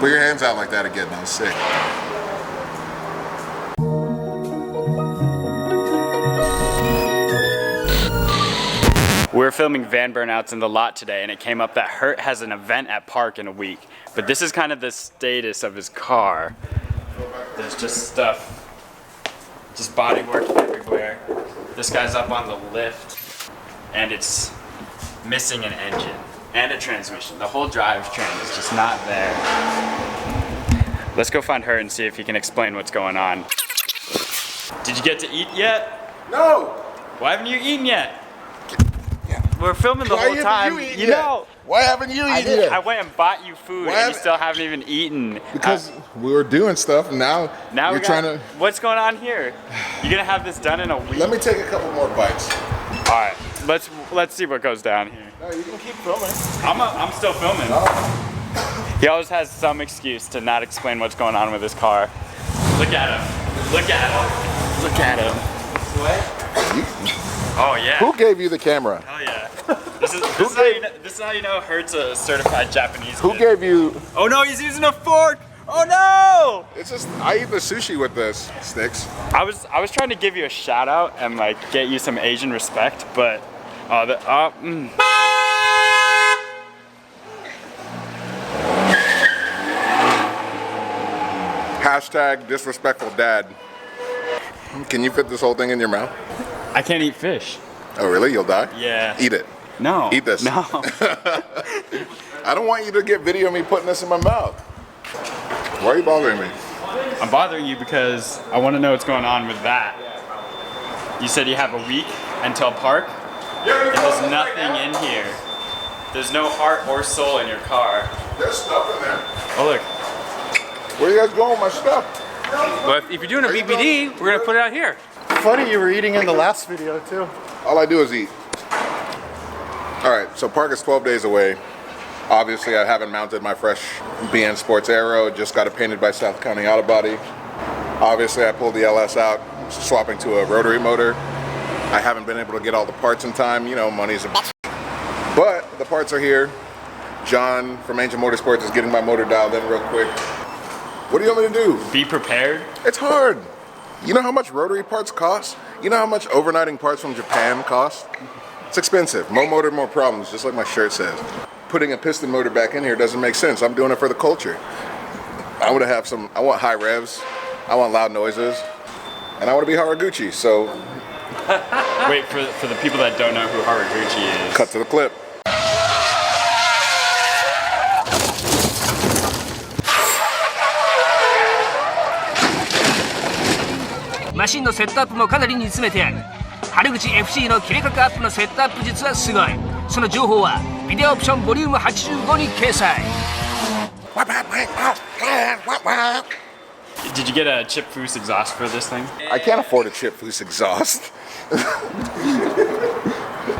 Put your hands out like that again. That was sick. We're filming van burnouts in the lot today, and it came up that Hert has an event at Park in a week. But this is kind of the status of his car. There's just stuff, just bodywork everywhere. This guy's up on the lift, and it's missing an engine and a transmission. The whole drivetrain is just not there. Let's go find Hert and see if he can explain what's going on. Did you get to eat yet? No! Why haven't you eaten yet? We're filming the whole time. You know. Why haven't you eaten yet? I went and bought you food and you still haven't even eaten. Because we were doing stuff and now you're trying to... What's going on here? You're gonna have this done in a week? Let me take a couple more bites. Alright, let's see what goes down here. No, you can keep filming. I'm still filming. Oh. He always has some excuse to not explain what's going on with his car. Look at him. Look at him. Look at him. What? Oh yeah. Who gave you the camera? Hell yeah. This is how you know Hert's a certified Japanese Who kid. gave you... Oh no, he's using a fork! Oh no! It's just, I eat the sushi with this, Sticks. I was trying to give you a shout out and like get you some Asian respect, but Hashtag disrespectful dad. Can you fit this whole thing in your mouth? I can't eat fish. Oh really? You'll die? Yeah. Eat it. No. Eat this. No. I don't want you to get video of me putting this in my mouth. Why are you bothering me? I'm bothering you because I want to know what's going on with that. You said you have a week until Park, and there's nothing in here. There's no heart or soul in your car. There's stuff in there. Oh look. Where you guys going with my stuff? But if you're doing a BBD, we're gonna put it out here. Funny you were eating in the last video too. All I do is eat. All right, so Park is 12 days away. Obviously, I haven't mounted my fresh BN Sports Aero. Just got it painted by South County Autobody. Obviously, I pulled the LS out, swapping to a rotary motor. I haven't been able to get all the parts in time. You know, money's a bitch. But the parts are here. John from Angel Motorsports is getting my motor dialed in real quick. What do you want me to do? Be prepared. It's hard. You know how much rotary parts cost? You know how much overnighting parts from Japan cost? It's expensive. More motor, more problems, just like my shirt says. Putting a piston motor back in here doesn't make sense. I'm doing it for the culture. I want to have some, I want high revs, I want loud noises, and I want to be Haraguchi, so. Wait, for the people that don't know who Haraguchi is. Cut to the clip. マシンのセットアップもかなり煮詰めてある。春口 FC の切れ角アップのセットアップ術はすごい。その情報はビデオオプションボリューム85に掲載。Did you get a chip foose exhaust for this thing? I can't afford a chip foose exhaust.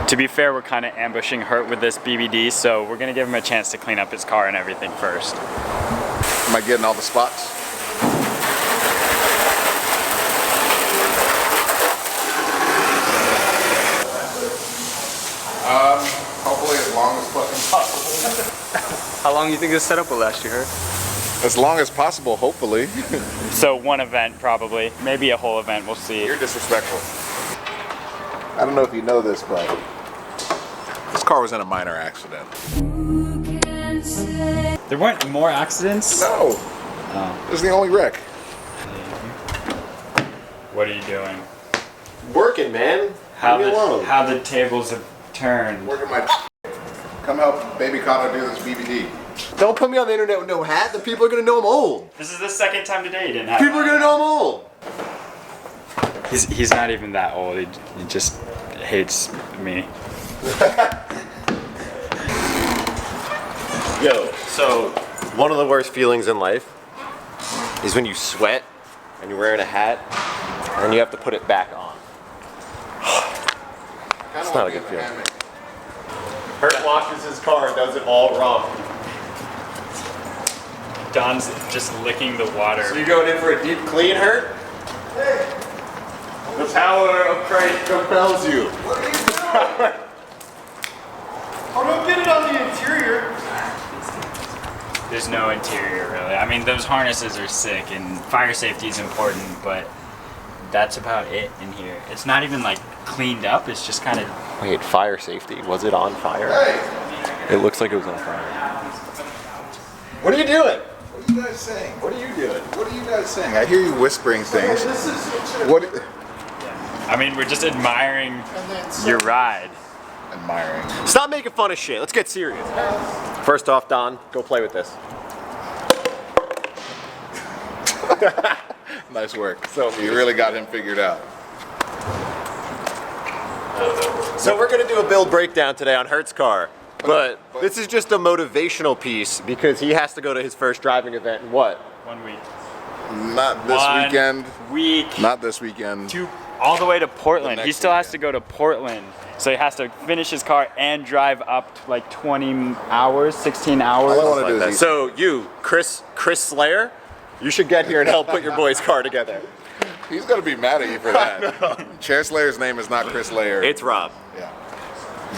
To be fair, we're kind of ambushing Hert with this BBD, so we're gonna give him a chance to clean up his car and everything first. Am I getting all the spots? Hopefully as long as fucking possible. How long do you think this setup will last you, Hert? As long as possible, hopefully. So one event probably, maybe a whole event, we'll see. You're disrespectful. I don't know if you know this, but this car was in a minor accident. There weren't more accidents? No. Oh. This is the only wreck. What are you doing? Working, man. How the tables have turned. Working my Come help baby Connor do this BBD. Don't put me on the internet with no hat. The people are gonna know I'm old. This is the second time today you didn't have People are gonna know I'm old. He's not even that old. He just hates me. Yo, so one of the worst feelings in life is when you sweat and you're wearing a hat and then you have to put it back on. It's not a good feeling. Hert washes his car and does it all wrong. Don's just licking the water. So you're going in for a deep clean, Hert? Hey. The power of Christ compels you. What are you doing? Oh, don't get it on the interior. There's no interior really. I mean, those harnesses are sick and fire safety is important, but that's about it in here. It's not even like cleaned up. It's just kind of. Wait, fire safety. Was it on fire? It looks like it was on fire. What are you doing? What are you guys saying? What are you doing? What are you guys saying? I hear you whispering things. What? I mean, we're just admiring your ride. Admiring. Stop making fun of shit. Let's get serious. First off, Don, go play with this. Nice work. So you really got him figured out. So we're gonna do a build breakdown today on Hert's car, but this is just a motivational piece because he has to go to his first driving event in what? 1 week. Not this weekend. Week. Not this weekend. All the way to Portland. The He next still has to weekend. go to Portland. So he has to finish his car and drive up to like 20 hours, 16 hours. All I want to do is So you, Chris Slayer, you should get here and help put your boy's car together. he's gonna be mad at you for that. Chair Slayer's name is not Chris Slayer. It's Rob. Yeah.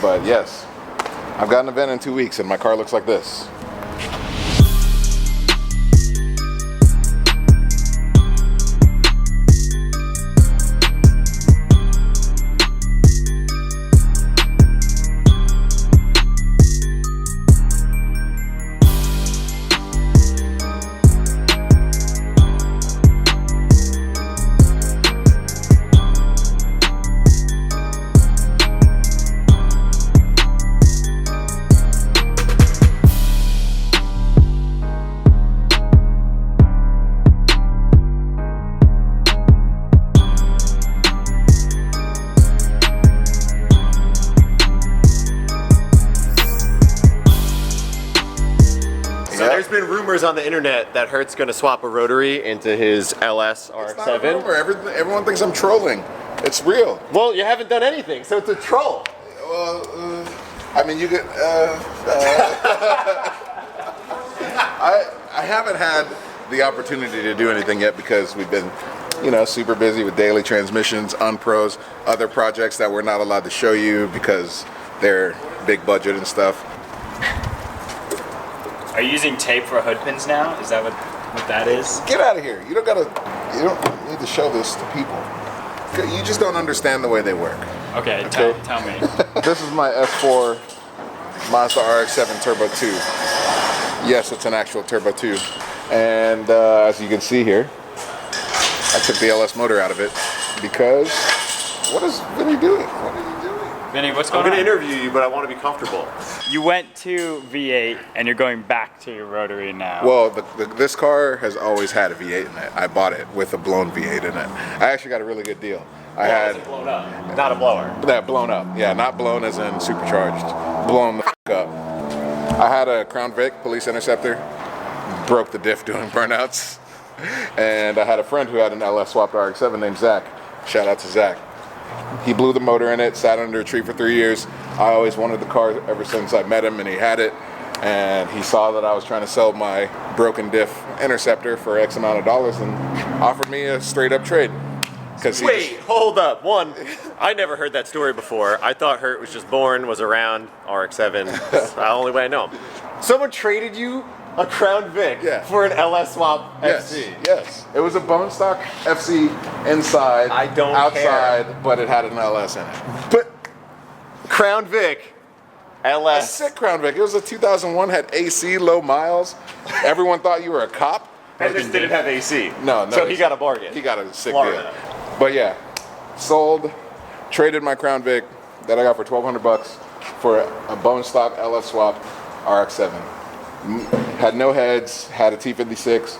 But yes, I've got an event in 2 weeks and my car looks like this. So there's been rumors on the internet that Hert's gonna swap a Rotary into his LS It's not a RX7. rumor. Everyone thinks I'm trolling. It's real. Well, you haven't done anything, so it's a troll. Well, I mean, you could. I haven't had the opportunity to do anything yet because we've been, super busy with daily transmissions, unpros, other projects that we're not allowed to show you because they're big budget and stuff. Are you using tape for hood pins now? Is that what that is? Get out of here! You don't need to show this to people. You just don't understand the way they work. Okay, Okay. tell me. This is my F4 Mazda RX7 Turbo 2. Yes, it's an actual Turbo 2. And as you can see here, I took the LS motor out of it because what is Vinny doing? What are you doing? Vinny, what's I'm going gonna on? interview you, but I want to be comfortable. You went to V8 and you're going back to your Rotary now. Well, this car has always had a V8 in it. I bought it with a blown V8 in it. I actually got a really good deal. I had blown up, not a blower. that blown up. Yeah, not blown as in supercharged. Blown the f up. I had a Crown Vic Police Interceptor. Broke the diff doing burnouts. And I had a friend who had an LS swapped RX7 named Zach. Shout out to Zach. He blew the motor in it, sat under a tree for 3 years. I always wanted the car ever since I met him, and he had it. And he saw that I was trying to sell my broken diff Interceptor for X amount of dollars and offered me a straight up trade. Wait, hold up. One, I never heard that story before. I thought Hert was just born, was around RX7. That's the only way I know him. Someone traded you a Crown Vic for an LS swap FC. Yes. It was a bone stock FC inside, I don't outside, care. but it had an LS in it. But Crown Vic, A LS. sick Crown Vic. It was a 2001, had AC, low miles. Everyone thought you were a cop. And this didn't have AC. No. So he got a bargain. He got a sick Florida. deal. But yeah, sold, traded my Crown Vic that I got for $1,200 for a bone stock LS swap RX7. Had no heads, had a T56,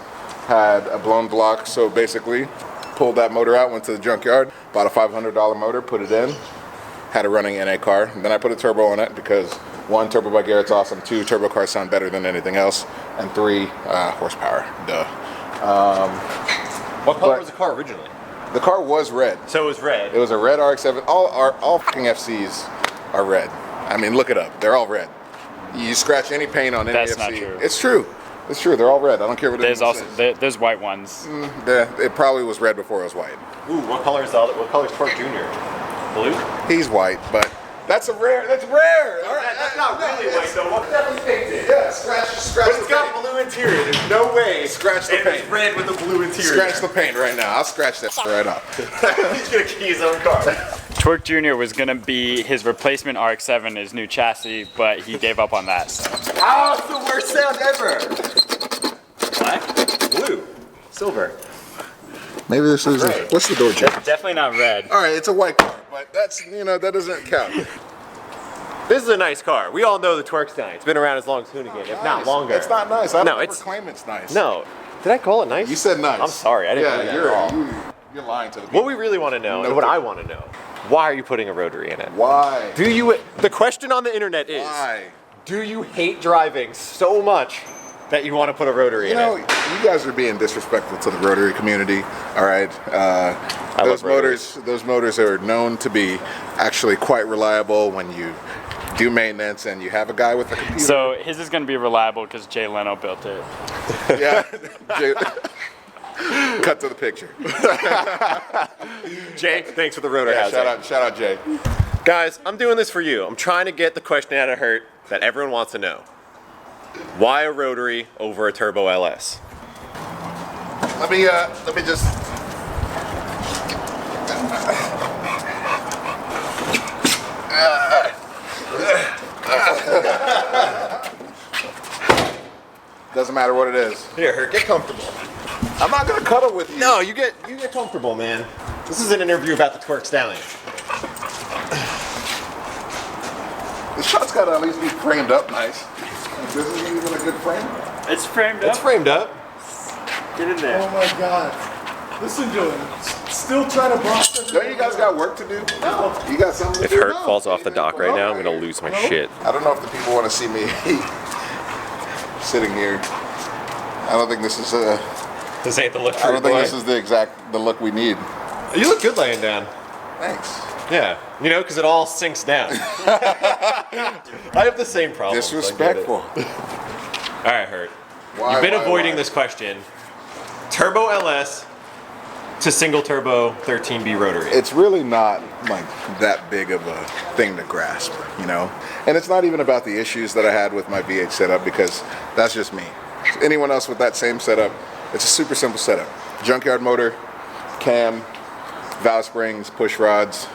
had a blown block. So basically, pulled that motor out, went to the junkyard, bought a $500 motor, put it in, had a running NA car. And then I put a turbo on it because 1, turbo by Garrett's awesome. 2, turbo cars sound better than anything else. And 3, horsepower. Duh. What color was the car originally? The car was red. So it was red. It was a red RX-7. All fucking FCs are red. I mean, look it up. They're all red. You scratch any paint on any That's FC. not true. It's true. It's true. They're all red. I don't care what There's anyone also says. there's white ones. It probably was red before it was white. Ooh, what color's Torque Jr.? Blue? He's white, but That's rare. All right, That's not really white though. What definitely painted? Yeah, scratch But the it's got paint. blue interior. There's no way. Scratch the it paint. was red with a blue interior. Scratch the paint right now. I'll scratch that right off. He's gonna key his own car. Twerk Jr. was gonna be his replacement RX7, his new chassis, but he gave up on that. So. Oh, it's the worst sound ever. Black, blue, silver. Maybe this is. What's the door check? Definitely not red. All right, it's a white car, but that's that doesn't count. This is a nice car. We all know the Twerkstallion. It's been around as long as Hoonigan, if not longer. It's not nice. I don't ever it's claim it's nice. No. Did I call it nice? You said nice. I'm sorry. I didn't mean that at all. You're lying to the people. What we really want to know, and what I want to know, why are you putting a rotary in it? Why? The question on the internet is, Why? do you hate driving so much that you want to put a rotary in it? You guys are being disrespectful to the Rotary community. All right, those motors are known to be actually quite reliable when you do maintenance and you have a guy with a computer. So his is gonna be reliable because Jay Leno built it. Yeah. Cut to the picture. Jay, thanks for the rotary. Yeah, shout out, Jay. Guys, I'm doing this for you. I'm trying to get the question out of Hert that everyone wants to know. Why a rotary over a turbo LS? Let me just. Doesn't matter what it is. Here, Hert, get comfortable. I'm not gonna cuddle with you. No, you get comfortable, man. This is an interview about the Twerkstallion. The shot's gotta at least be framed up nice. This isn't even a good frame. It's framed up. It's framed up. Get in there. Oh my God. Listen to him. Still trying to box everything. Don't you guys got work to do? No. You got something to If do? Hert falls off the dock right now, I'm gonna lose my shit. I don't know if the people want to see me sitting here. I don't think this is This ain't the look. I don't think this is the look we need. You look good laying down. Thanks. Yeah, because it all sinks down. I have the same problem. Disrespectful. All right, Hert. Why, You've been avoiding why? this question. Turbo LS to single turbo 13B rotary. It's really not like that big of a thing to grasp, And it's not even about the issues that I had with my V8 setup because that's just me. Anyone else with that same setup, it's a super simple setup. Junkyard motor, cam, valve springs, push rods,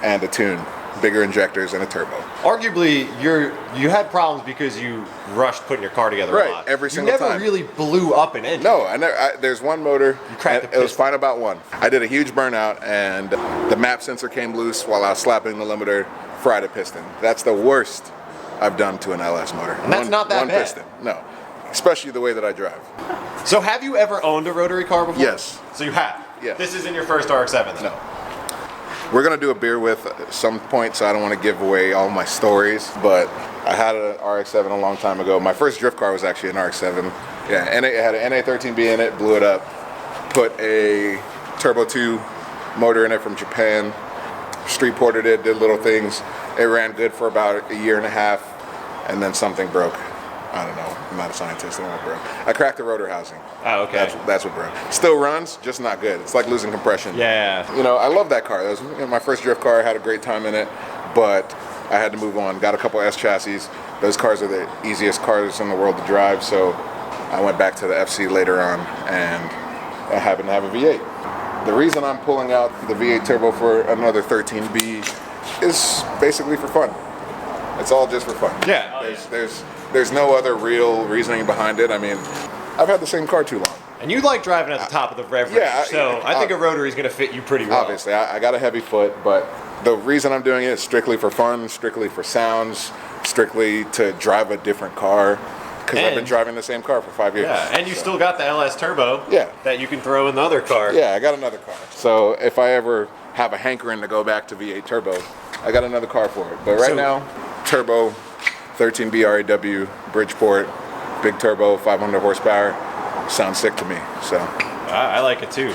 and a tune. Bigger injectors and a turbo. Arguably, you had problems because you rushed putting your car together a lot. Every single time. You never really blew up an engine. No, there's one motor. You cracked the It was piston. fine about one. I did a huge burnout, and the map sensor came loose while I was slapping the limiter, fried a piston. That's the worst I've done to an LS motor. And that's not that one bad. piston. No, especially the way that I drive. So have you ever owned a rotary car before? Yes. So you have? Yes. This isn't your first RX-7 then? No. We're gonna do a beer with at some point, so I don't want to give away all my stories. But I had an RX-7 a long time ago. My first drift car was actually an RX-7. Yeah, and it had an NA13B in it. Blew it up. Put a Turbo 2 motor in it from Japan. Street ported it. Did little things. It ran good for about a year and a half, and then something broke. I don't know. I'm not a scientist. I don't know what broke. I cracked the rotor housing. Oh, okay. That's what broke. Still runs, just not good. It's like losing compression. Yeah. I love that car. That was my first drift car. I had a great time in it, but I had to move on. Got a couple S chassis. Those cars are the easiest cars in the world to drive, so I went back to the FC later on, and I happen to have a V8. The reason I'm pulling out the V8 turbo for another 13B is basically for fun. It's all just for fun. Yeah. There's no other real reasoning behind it. I mean, I've had the same car too long. And you like driving at the top of the rev range, Yeah, so I think a rotary is going to fit you pretty well. Obviously, I got a heavy foot, but the reason I'm doing it is strictly for fun, strictly for sounds, strictly to drive a different car, because I've been And- driving the same car for 5 years. Yeah, and you still got the LS Turbo Yeah. that you can throw in the other car. Yeah, I got another car. So if I ever have a hankering to go back to V8 turbo, I got another car for it. But right So- now, turbo, 13B RAW, Bridgeport, big turbo, 500 horsepower, sounds sick to me. So I like it too.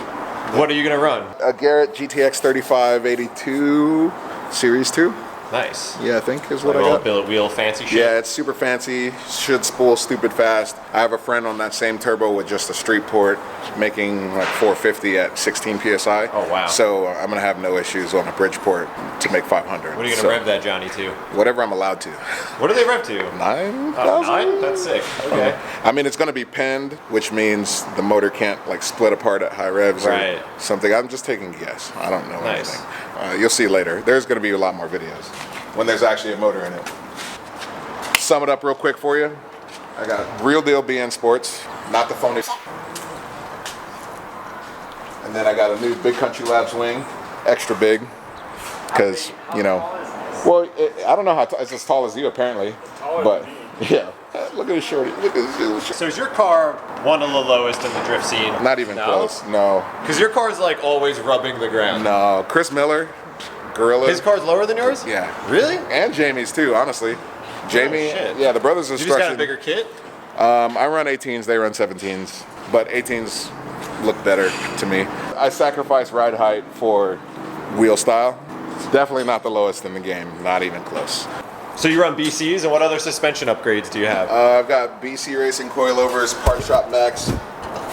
What are you going to run? a Garret GTX 3582 Series 2. Nice. Yeah, I think is what Like I all got. billet wheel fancy shit. Yeah, it's super fancy. Should spool stupid fast. I have a friend on that same turbo with just a street port, making like 450 at 16 psi. Oh, wow. So I'm gonna have no issues on a bridge port to make 500. What are you gonna rev that Johnny to? Whatever I'm allowed to. What do they rev to? 9,000. Oh, 9? That's sick. Okay. I mean, it's gonna be penned, which means the motor can't like split apart at high revs Right. or something. I'm just taking a guess. I don't know Nice. anything. You'll see later. There's gonna be a lot more videos when there's actually a motor in it. Sum it up real quick for you. I got real deal BN Sports, not the phony. And then I got a new Big Country Labs wing, extra big, because you know. Well, I don't know how it's as tall as you apparently, but yeah. Look at his shorty. Look at his little shorty. So is your car one of the lowest in the drift scene? Not even close. No. Because your car's like always rubbing the ground. No. Chris Miller, Gorilla. His car's lower than yours? Yeah. Really? And Jamie's too, honestly. Jamie, shit. yeah, the brothers You just instruction. got a bigger kit? I run 18s, they run 17s, but 18s look better to me. I sacrifice ride height for wheel style. It's definitely not the lowest in the game, not even close. So you run BCs, and what other suspension upgrades do you have? I've got BC Racing coilovers, Part Shop Max,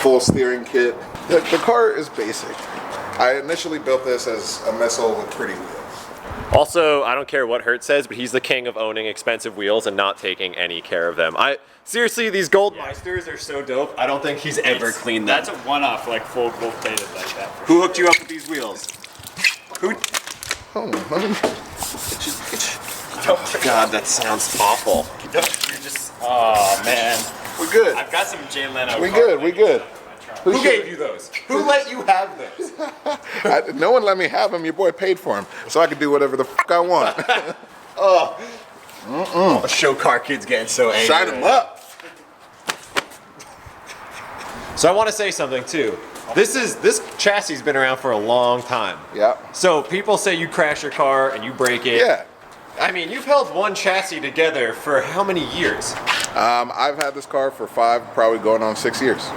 full steering kit. The car is basic. I initially built this as a missile with pretty wheels. Also, I don't care what Hert says, but he's the king of owning expensive wheels and not taking any care of them. Seriously, these gold Meisters are so dope. I don't think he's ever cleaned them. That's a one-off, like full gold plated like that. Who hooked you up with these wheels? Who? Hold on, let me... God, that sounds awful. You're just, oh man. We're good. I've got some Jay Leno. We good, we good. Who gave you those? Who let you have those? No one let me have them. Your boy paid for them, so I could do whatever the fuck I want. The show car kid's getting so angry. Shine them up. So I want to say something too. This chassis has been around for a long time. Yeah. So people say you crash your car and you break it. Yeah. I mean, you've held one chassis together for how many years? I've had this car for 5, probably going on 6 years.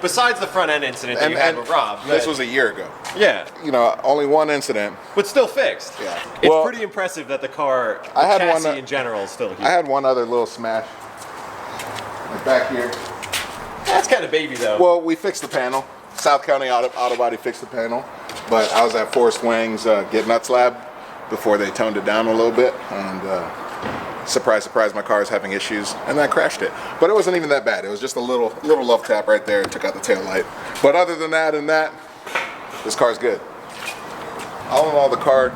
Besides the front end incident that you had with Rob. This was a year ago. Yeah, You know, only one incident. but still fixed. Yeah. It's Well, pretty impressive that the car, I had chassis one, in general, is still here. I had one other little smash. Like back here. That's kind of baby though. Well, we fixed the panel. South County Autobody fixed the panel. But I was at Forest Wang's Get Nuts Lab before they toned it down a little bit. And surprise, surprise, my car is having issues. And I crashed it. But it wasn't even that bad. It was just a little love tap right there. It took out the tail light. But other than that this car's good. All in all, the car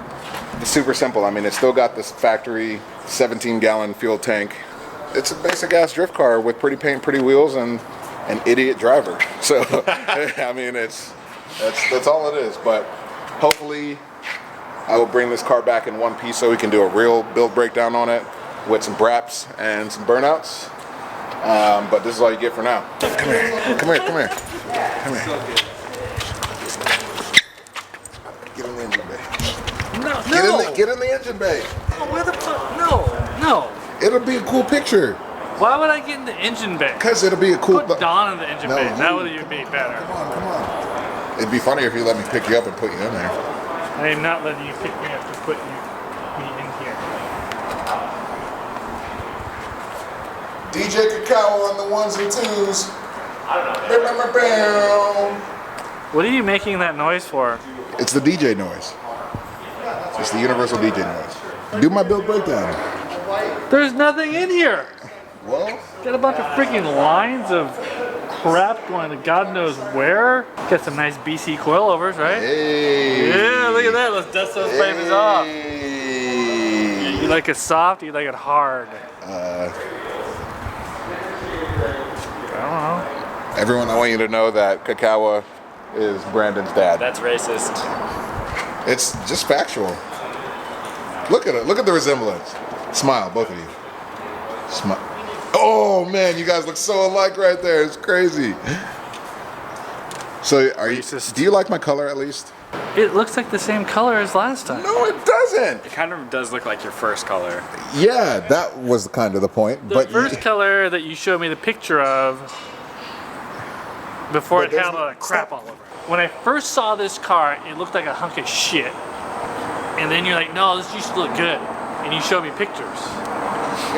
is super simple. I mean, it's still got this factory 17-gallon fuel tank. It's a basic ass drift car with pretty paint, pretty wheels, and an idiot driver. So, I mean, that's all it is. But hopefully, I will bring this car back in one piece so we can do a real build breakdown on it with some braps and some burnouts. But this is all you get for now. Come here, come here, come here. Come here. Get in the engine bay. No, Get in the engine bay. Where the fuck? No. It'll be a cool picture. Why would I get in the engine bay? Because it'll be a cool... Put Don in the engine No, bay. That you- would even be better. Come on. It'd be funnier if you let me pick you up and put you in there. I am not letting you pick me up to put me in here. DJ Cacao on the ones and twos. I What are you making that noise for? It's the DJ noise. It's the universal DJ noise. Do my build breakdown. There's nothing in here. Well, Got a bunch of freaking lines of crap going to God knows where. Got some nice BC coilovers, right? hey. Yeah, look at that. Let's dust those babies off. Hey. You like it soft? You like it hard? I don't know. Everyone, I want you to know that Cacao is Brandon's dad. That's racist. It's just factual. Look at it. Look at the resemblance. Smile, both of you. Smile. Oh man, you guys look so alike right there. It's crazy. So, do you like my color at least? It looks like the same color as last time. No, it doesn't. It kind of does look like your first color. Yeah, that was kind of the point. The first color that you showed me the picture of before But it had there's all that crap all over it. When I first saw this car, it looked like a hunk of shit. And then you're like, no, this used to look good. and you showed me pictures.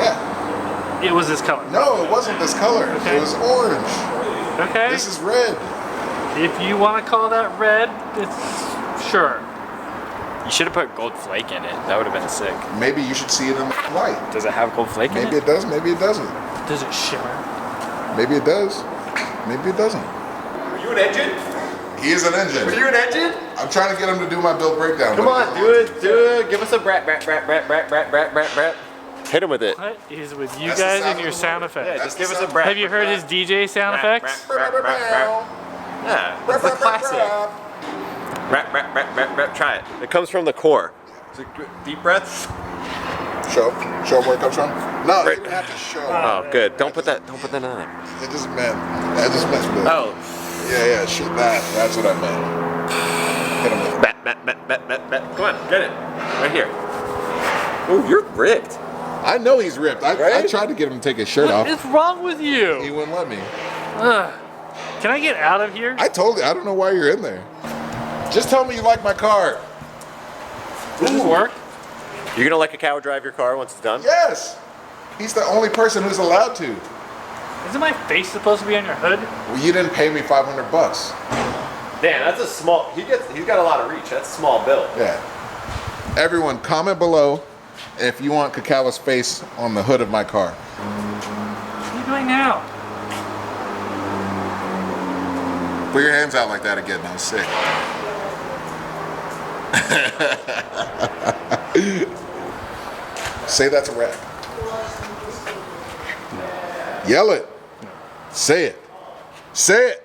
Yeah. It was this color. No, it wasn't this color. Okay. It was orange. Okay. This is red. If you want to call that red, it's sure. You should have put gold flake in it. That would have been sick. Maybe you should see it in light. Does it have gold flake in Maybe it? it does, maybe it doesn't. Does it shimmer? Maybe it does. Maybe it doesn't. Are you an engine? He is an engine. Are you an engine? I'm trying to get him to do my build breakdown. Come but on, he do doesn't want it. Give us a brat. Hit him with it. What is with you That's the guys sound and your of the sound motor. effects? Yeah, That's just give the us a sound. brat. Have you heard his DJ sound effects? Yeah, that's the classic. Rap. Try it. It comes from the core. Deep breaths. Show him where it comes from. No, Right. you don't have to show. Oh, good. Don't put that on there. It just meant. I just meant. The, Oh. Yeah. Shit. That's what I meant. Hit him with it. Bat. Come on, get it. Right here. Oh, you're ripped. I know he's ripped. I Right? tried to get him to take his shirt What off. is wrong with He you? wouldn't let me. Ugh. Can I get out of here? I told you. I don't know why you're in there. Just tell me you like my car. Does this work? You're gonna let a cow drive your car once it's done? Yes. He's the only person who's allowed to. Isn't my face supposed to be on your hood? Well, you didn't pay me $500. Damn, that's a small. He's got a lot of reach. That's a small build. Yeah. Everyone, comment below if you want Kakala's face on the hood of my car. What are you doing now? Put your hands out like that again. I'm sick. Say that's a wrap. Yell it. Say it. Say it.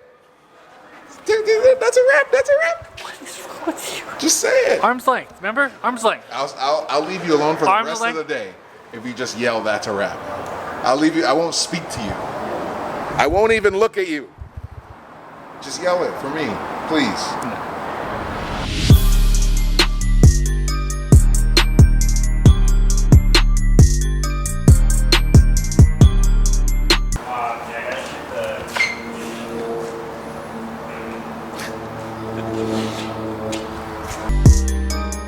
That's a wrap. That's a wrap. What is wrong with you? Just say it. Arm's length, remember? Arm's length. I'll leave you alone for the Arm's rest length. of the day if you just yell that's a wrap. I'll leave you. I won't speak to you. I won't even look at you. Just yell it for me, please.